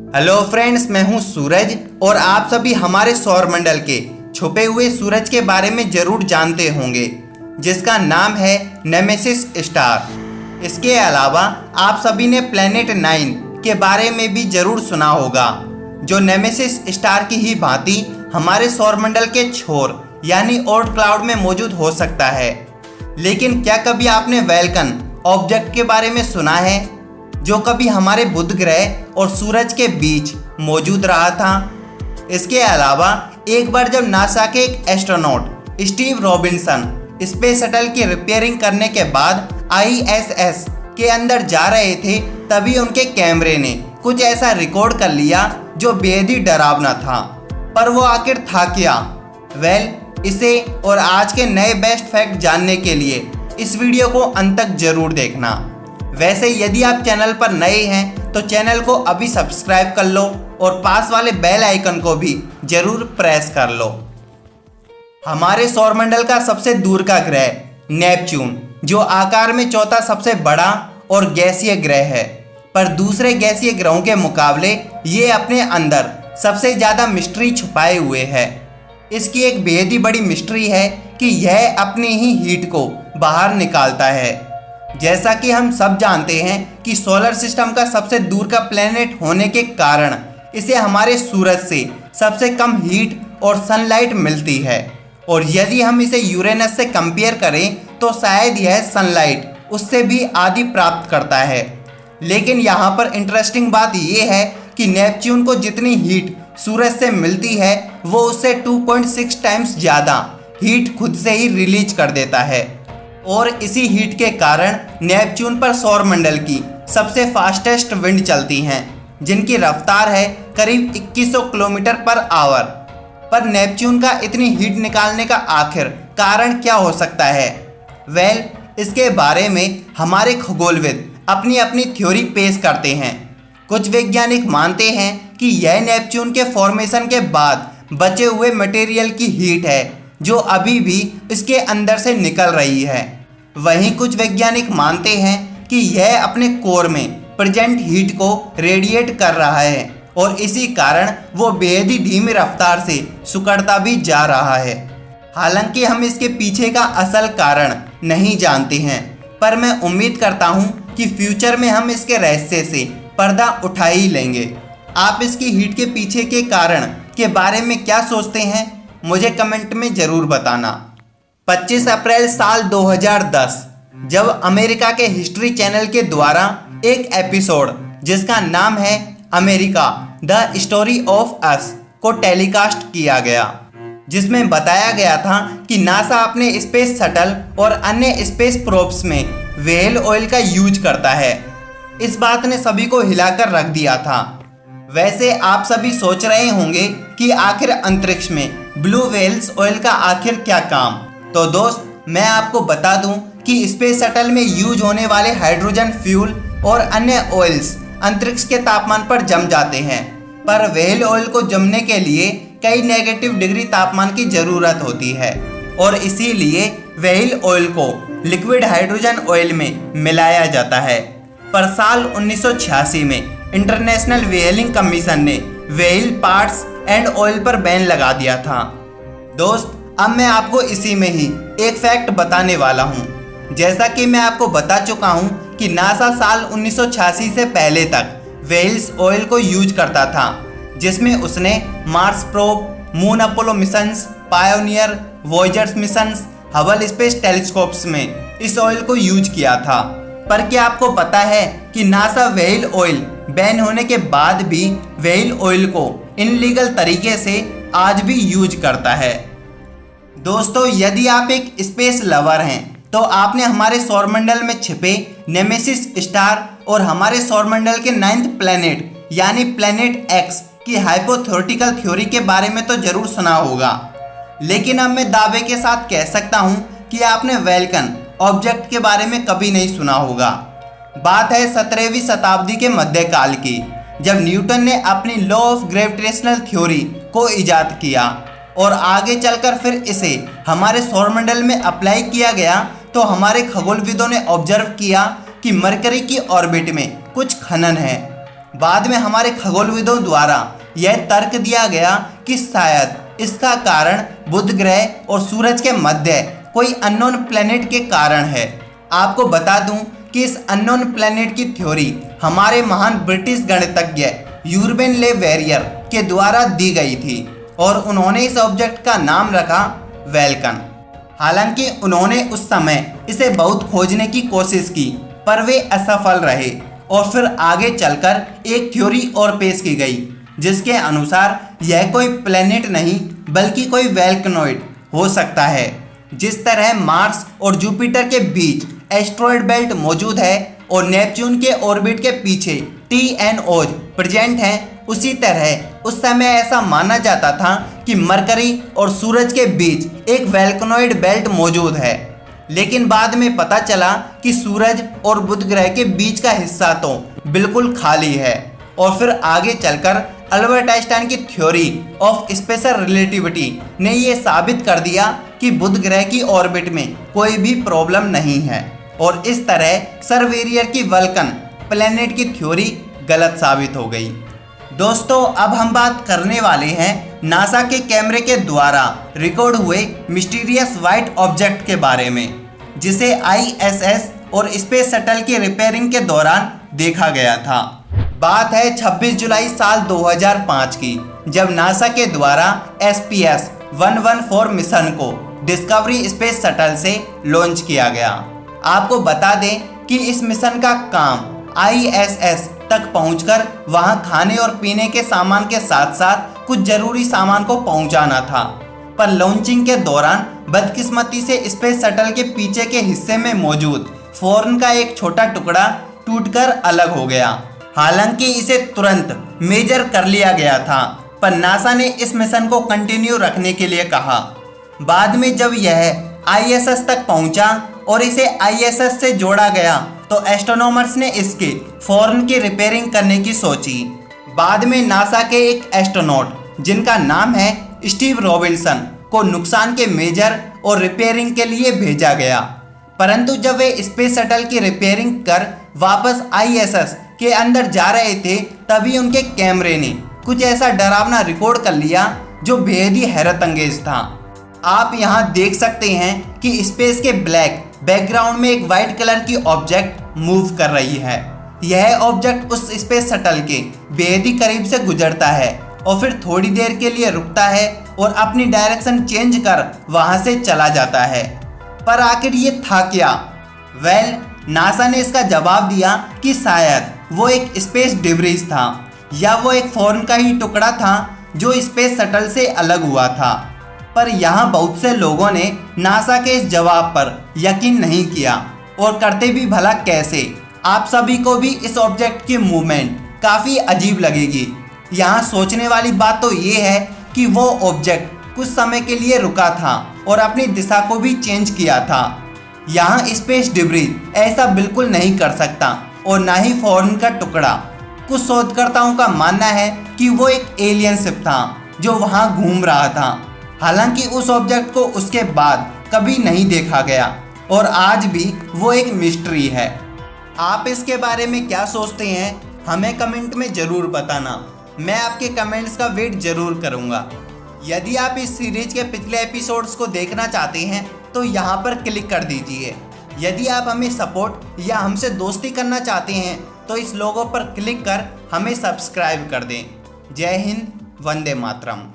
Hello friends, मैं हूं सूरज और आप सभी हमारे सौरमंडल के छुपे हुए सूरज के बारे में जरूर जानते होंगे, जिसका नाम है नेमेसिस स्टार। इसके अलावा आप सभी ने प्लेनेट 9 के बारे में भी जरूर सुना होगा, जो नेमेसिस स्टार की ही भांति हमारे सौरमंडल के छोर यानी ओर्ट क्लाउड में मौजूद हो सकता है। लेकिन क्या कभी आपने वेल्कन ऑब्जेक्ट के बारे में सुना है, जो कभी हमारे बुध ग्रह और सूरज के बीच मौजूद रहा था? इसके अलावा एक बार जब नासा के एक astronaut Steve Robinson space shuttle की रिपेयरिंग करने के बाद ISS के अंदर जा रहे थे, तभी उनके कैमरे ने कुछ ऐसा रिकॉर्ड कर लिया जो बेहद ही डरावना था। पर वो आखिर था क्या? इसे और आज के नए बेस्ट फैक्ट जानने के लिए इस वीडियो को अंत तक जरूर देखना। वैसे यदि आप चैनल पर नए हैं तो चैनल को अभी सब्सक्राइब कर लो और पास वाले बेल आइकन को भी जरूर प्रेस कर लो। हमारे सौरमंडल का सबसे दूर का ग्रह नेपच्यून, जो आकार में चौथा सबसे बड़ा और गैसीय ग्रह है, पर दूसरे गैसीय ग्रहों के मुकाबले ये अपने अंदर सबसे ज़्यादा मिस्ट्री छुपाए हुए है। इसकी एक बेहद ही बड़ी मिस्ट्री है कि यह अपनी ही हीट को बाहर निकालता है। जैसा कि हम सब जानते हैं कि सोलर सिस्टम का सबसे दूर का प्लेनेट होने के कारण इसे हमारे सूरज से सबसे कम हीट और सनलाइट मिलती है, और यदि हम इसे यूरेनस से कंपेयर करें तो शायद यह सनलाइट उससे भी आधी प्राप्त करता है। लेकिन यहाँ पर इंटरेस्टिंग बात यह है कि नेपच्यून को जितनी हीट सूरज से मिलती है, वो उससे 2.6 टाइम्स ज़्यादा हीट खुद से ही रिलीज कर देता है। और इसी हीट के कारण नेपच्यून पर सौरमंडल की सबसे फास्टेस्ट विंड चलती हैं, जिनकी रफ्तार है करीब 2100 किलोमीटर पर आवर। पर नेपच्यून का इतनी हीट निकालने का आखिर कारण क्या हो सकता है? इसके बारे में हमारे खगोलविद अपनी अपनी थ्योरी पेश करते हैं। कुछ वैज्ञानिक मानते हैं कि यह नेपच्यून के फॉर्मेशन के बाद बचे हुए मटेरियल की हीट है, जो अभी भी इसके अंदर से निकल रही है। वहीं कुछ वैज्ञानिक मानते हैं कि यह अपने कोर में प्रेजेंट हीट को रेडिएट कर रहा है, और इसी कारण वो बेहद ही धीमी रफ्तार से सिकुड़ता भी जा रहा है। हालांकि हम इसके पीछे का असल कारण नहीं जानते हैं, पर मैं उम्मीद करता हूँ कि फ्यूचर में हम इसके रहस्य से पर्दा उठा ही लेंगे। आप इसकी हीट के पीछे के कारण के बारे में क्या सोचते हैं, मुझे कमेंट में ज़रूर बताना। 25 अप्रैल साल 2010 जब अमेरिका के हिस्ट्री चैनल के द्वारा एक एपिसोड जिसका नाम है America the story of us को टेलीकास्ट किया गया, जिसमें बताया गया था कि नासा अपने स्पेस शटल और अन्य स्पेस प्रोब्स में व्हेल ऑयल का यूज करता है। इस बात ने सभी को हिलाकर रख दिया था। वैसे आप सभी सोच रहे होंगे कि आखिर अंतरिक्ष में ब्लू व्हेल्स ऑयल का आखिर क्या काम? तो दोस्त, मैं आपको बता दूं कि स्पेस शटल में यूज होने वाले हाइड्रोजन फ्यूल और अन्य ऑयल्स अंतरिक्ष के तापमान पर जम जाते हैं, पर व्हेल ऑयल को जमने के लिए कई नेगेटिव डिग्री तापमान की ज़रूरत होती है, और इसीलिए व्हेल ऑयल को लिक्विड हाइड्रोजन ऑयल में मिलाया जाता है। पर साल 1986 में इंटरनेशनल व्हेलिंग कमीशन ने व्हेल पार्ट्स एंड ऑयल पर बैन लगा दिया था। दोस्त, अब मैं आपको इसी में ही एक फैक्ट बताने वाला हूँ। जैसा कि मैं आपको बता चुका हूँ कि नासा साल 1986 से पहले तक व्हेल्स ऑयल को यूज करता था, जिसमें उसने Mars probe, moon Apollo missions, pioneer, Voyager missions, Hubble space telescopes में इस ऑयल को यूज किया था। पर क्या आपको पता है कि नासा व्हेल ऑयल बैन होने के बाद भी व्हेल ऑयल को इनलीगल तरीके से आज भी यूज करता है? दोस्तों, यदि आप एक स्पेस लवर हैं तो आपने हमारे सौरमंडल में छिपे नेमेसिस स्टार और हमारे सौरमंडल के 9th प्लेनेट यानी प्लेनेट एक्स की हाइपोथेटिकल थ्योरी के बारे में तो जरूर सुना होगा। लेकिन अब मैं दावे के साथ कह सकता हूँ कि आपने वेल्कन ऑब्जेक्ट के बारे में कभी नहीं सुना होगा। बात है 17वीं शताब्दी के मध्यकाल की, जब न्यूटन ने अपनी लॉ ऑफ ग्रेविटेशनल थ्योरी को इजाद किया और आगे चलकर फिर इसे हमारे सौरमंडल में अप्लाई किया गया, तो हमारे खगोलविदों ने ऑब्जर्व किया कि मरकरी की ऑर्बिट में कुछ खनन है, बाद में हमारे खगोलविदों द्वारा यह तर्क दिया गया कि शायद इसका कारण बुध ग्रह और सूरज के मध्य कोई अननोन प्लेनेट के कारण है। आपको बता दूं कि इस अननोन प्लेनेट की थ्योरी हमारे महान ब्रिटिश गणितज्ञ यूर्बेन ले वेरियर के द्वारा दी गई थी और उन्होंने इस ऑब्जेक्ट का नाम रखा वेल्कन। हालांकि उन्होंने उस समय इसे बहुत खोजने की कोशिश की पर वे असफल रहे और फिर आगे चलकर एक थ्योरी और पेश की गई जिसके अनुसार यह कोई प्लेनेट नहीं बल्कि कोई वेल्कनॉइड हो सकता है। जिस तरह मार्स और जुपिटर के बीच एस्ट्रॉयड बेल्ट मौजूद है और नेपच्यून के ऑर्बिट के पीछे TNOs प्रेजेंट हैं, उसी तरह उस समय ऐसा माना जाता था कि मरकरी और सूरज के बीच एक वेल्कनॉइड बेल्ट मौजूद है। लेकिन बाद में पता चला कि सूरज और बुध ग्रह के बीच का हिस्सा तो बिल्कुल खाली है और फिर आगे चलकर अल्बर्ट आइंस्टाइन की थ्योरी ऑफ स्पेशल रिलेटिविटी ने यह साबित कर दिया कि बुध ग्रह की ऑर्बिट में कोई भी प्रॉब्लम नहीं है और इस तरह सर वेरियर की वेल्कन प्लेनेट की थ्योरी गलत साबित हो गई। दोस्तों, अब हम बात करने वाले हैं नासा के कैमरे के द्वारा रिकॉर्ड हुए मिस्टीरियस व्हाइट ऑब्जेक्ट के बारे में जिसे ISS और स्पेस शटल की रिपेयरिंग के दौरान देखा गया था। बात है 26 जुलाई साल 2005 की, जब नासा के द्वारा SPS-114 मिशन को डिस्कवरी स्पेस शटल से लॉन्च किया गया। आपको बता दें कि इस मिशन का काम ISS तक पहुंचकर वहां खाने और पीने के सामान के साथ साथ कुछ जरूरी सामान को पहुंचाना था, पर लॉन्चिंग के दौरान बदकिस्मती से स्पेस शटल के पीछे के हिस्से में मौजूद फोर्न का एक छोटा टुकड़ा टूटकर अलग हो गया। हालांकि इसे तुरंत मेजर कर लिया गया था, पर नासा ने इस मिशन को कंटिन्यू रखने के लिए कहा। बाद में जब यह ISS तक पहुंचा और इसे ISS से जोड़ा गया तो एस्ट्रोनॉमर्स ने इसके फोर्न की रिपेयरिंग करने की सोची। बाद में नासा के एक एस्ट्रोनॉट जिनका नाम है स्टीव रॉबिन्सन को नुकसान के मेजर और रिपेयरिंग के लिए भेजा गया, परंतु जब वे स्पेस शटल की रिपेयरिंग कर वापस ISS के अंदर जा रहे थे तभी उनके कैमरे ने कुछ ऐसा डरावना रिकॉर्ड कर लिया जो बेहद ही हैरत अंगेज था। आप यहाँ देख सकते हैं कि स्पेस के ब्लैक बैकग्राउंड में एक वाइट कलर की ऑब्जेक्ट मूव कर रही है। यह ऑब्जेक्ट उस स्पेस शटल के बेहद ही करीब से गुजरता है और फिर थोड़ी देर के लिए रुकता है और अपनी डायरेक्शन चेंज कर वहां से चला जाता है। पर आखिर ये था क्या? नासा ने इसका जवाब दिया कि शायद वो एक स्पेस डिब्रीज था या वो एक फोर्न का ही टुकड़ा था जो स्पेस शटल से अलग हुआ था। पर यहाँ बहुत से लोगों ने नासा के इस जवाब पर यकीन नहीं किया और करते भी भला कैसे। आप सभी को भी इस ऑब्जेक्ट की मूवमेंट काफ़ी अजीब लगेगी। यहाँ सोचने वाली बात तो ये है कि वो ऑब्जेक्ट कुछ समय के लिए रुका था और अपनी दिशा को भी चेंज किया था। यहाँ स्पेस डिब्रीज ऐसा बिल्कुल नहीं कर सकता और ना ही फोर्न का टुकड़ा। कुछ शोधकर्ताओं का मानना है कि वो एक एलियन शिप था जो वहाँ घूम रहा था। हालांकि उस ऑब्जेक्ट को उसके बाद कभी नहीं देखा गया और आज भी वो एक मिस्ट्री है। आप इसके बारे में क्या सोचते हैं हमें कमेंट में ज़रूर बताना। मैं आपके कमेंट्स का वेट ज़रूर करूँगा। यदि आप इस सीरीज के पिछले एपिसोड्स को देखना चाहते हैं तो यहाँ पर क्लिक कर दीजिए। यदि आप हमें सपोर्ट या हमसे दोस्ती करना चाहते हैं तो इस लोगो पर क्लिक कर हमें सब्सक्राइब कर दें। जय हिंद, वंदे मातरम।